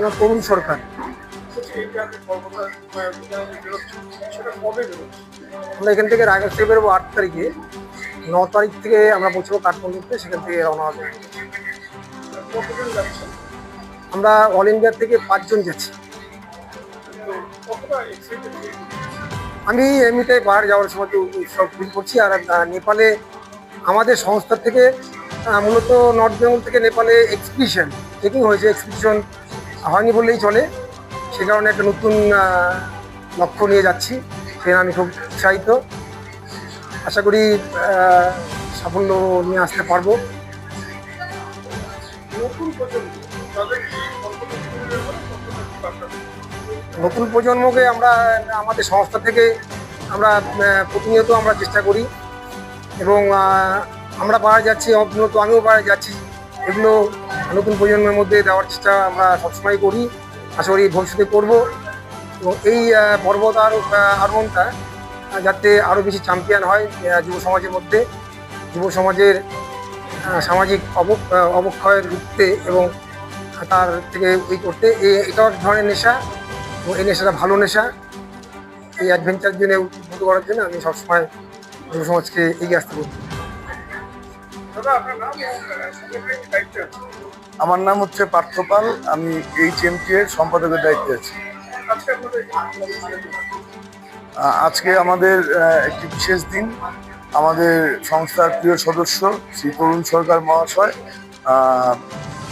ওনার তরুণ সরকার। আমরা এখান থেকে রায়গঞ্জ থেকে বেরোবো 8 তারিখে। 9 তারিখ থেকে আমরা পৌঁছবো কাঠমান্ডুতে, সেখান থেকে রওনা হবে। আমরা অল ইন্ডিয়া থেকে 5 জন যাচ্ছি। আমি এমনিতে বাইরে যাওয়ার সময় তো সব ফিল করছি। আর নেপালে আমাদের সংস্থা থেকে মূলত নর্থ বেঙ্গল থেকে নেপালে এক্সপিডিশন চেকিং হয়েছে। এক্সপিডিশন হয়নি বললেই চলে। সে কারণে একটা নতুন লক্ষ্য নিয়ে যাচ্ছি। সেখানে আমি খুব উৎসাহিত। আশা করি সাফল্য নিয়ে আসতে পারবো। নতুন প্রজন্মকে আমরা আমাদের সংস্থা থেকে আমরা প্রতিনিয়ত আমরা চেষ্টা করি, এবং আমরা বাইরে যাচ্ছি, মূলত আমিও বাইরে যাচ্ছি, এগুলো নতুন প্রজন্মের মধ্যে দেওয়ার চেষ্টা আমরা সবসময় করি। আশা করি ভবিষ্যতে করব, এবং এই পর্বত আরোহণটা যাতে আরও বেশি চ্যাম্পিয়ন হয় যুব সমাজের মধ্যে, যুব সমাজের সামাজিক অবক্ষয়ের রুখতে এবং তার থেকে করতে। এটা এক ধরনের নেশা, এবং এই নেশাটা ভালো নেশা। এই অ্যাডভেঞ্চার জন্য উদ্বুদ্ধ করার জন্য আমি সবসময় যুব সমাজকে এগিয়ে আসতে বলি। আমার নাম হচ্ছে পার্থপাল। আমি HMT এর সম্পাদকের দায়িত্বে আছি। আজকে আমাদের একটি বিশেষ দিন। আমাদের সংস্থার প্রিয় সদস্য শ্রী তরুণ সরকার মহাশয়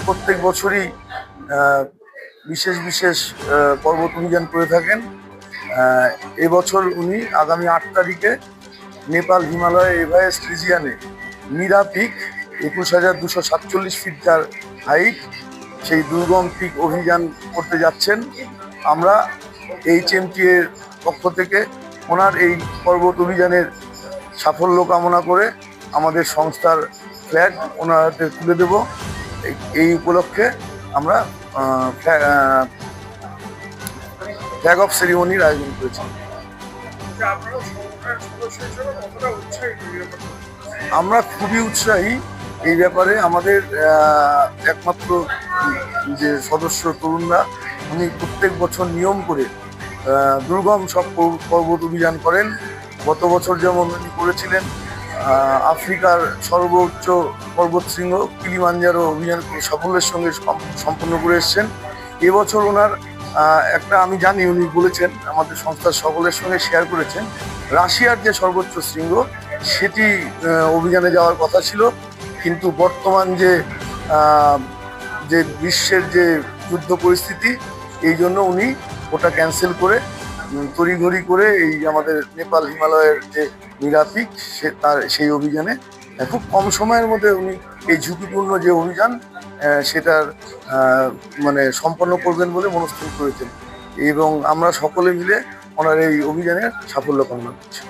প্রত্যেক বছরই বিশেষ বিশেষ পর্বত অভিযান করে থাকেন। এবছর উনি আগামী 8 তারিখে নেপাল হিমালয় এভারেস্ট রিজিয়নে মীরা পিক 21,247 ফিট যার হাইট, সেই দুর্গম পিক অভিযান করতে যাচ্ছেন। আমরা HMT এর পক্ষ থেকে ওনার এই পর্বত অভিযানের সাফল্য কামনা করে আমাদের সংস্থার ফ্ল্যাগ ওনার হাতে তুলে দেব। এই উপলক্ষে আমরা ফ্ল্যাগ অফ সেরিমনির আয়োজন করেছি। আমরা খুবই উৎসাহী এই ব্যাপারে। আমাদের একমাত্র যে সদস্য তরুণরা, উনি প্রত্যেক বছর নিয়ম করে দুর্গম সব পর্বত অভিযান করেন। গত বছর যেমন উনি করেছিলেন আফ্রিকার সর্বোচ্চ পর্বতশৃঙ্গ কিলিমাঞ্জারো অভিযান সাফল্যের সঙ্গে সম্পন্ন করে এসছেন। এবছর ওনার একটা আমি জানি উনি বলেছেন, আমাদের সংস্থার সকলের সঙ্গে শেয়ার করেছেন, রাশিয়ার যে সর্বোচ্চ শৃঙ্গ সেটি অভিযানে যাওয়ার কথা ছিল, কিন্তু বর্তমান যে বিশ্বের যে যুদ্ধ পরিস্থিতি, এই জন্য উনি ওটা ক্যান্সেল করে তড়িঘড়ি করে এই আমাদের নেপাল হিমালয়ের যে মীরা পিক সেই অভিযানে খুব কম সময়ের মধ্যে উনি এই ঝুঁকিপূর্ণ যে অভিযান সেটার মানে সম্পন্ন করবেন বলে মনস্থির করেছেন, এবং আমরা সকলে মিলে ওনার এই অভিযানের সাফল্য কামনা করছি।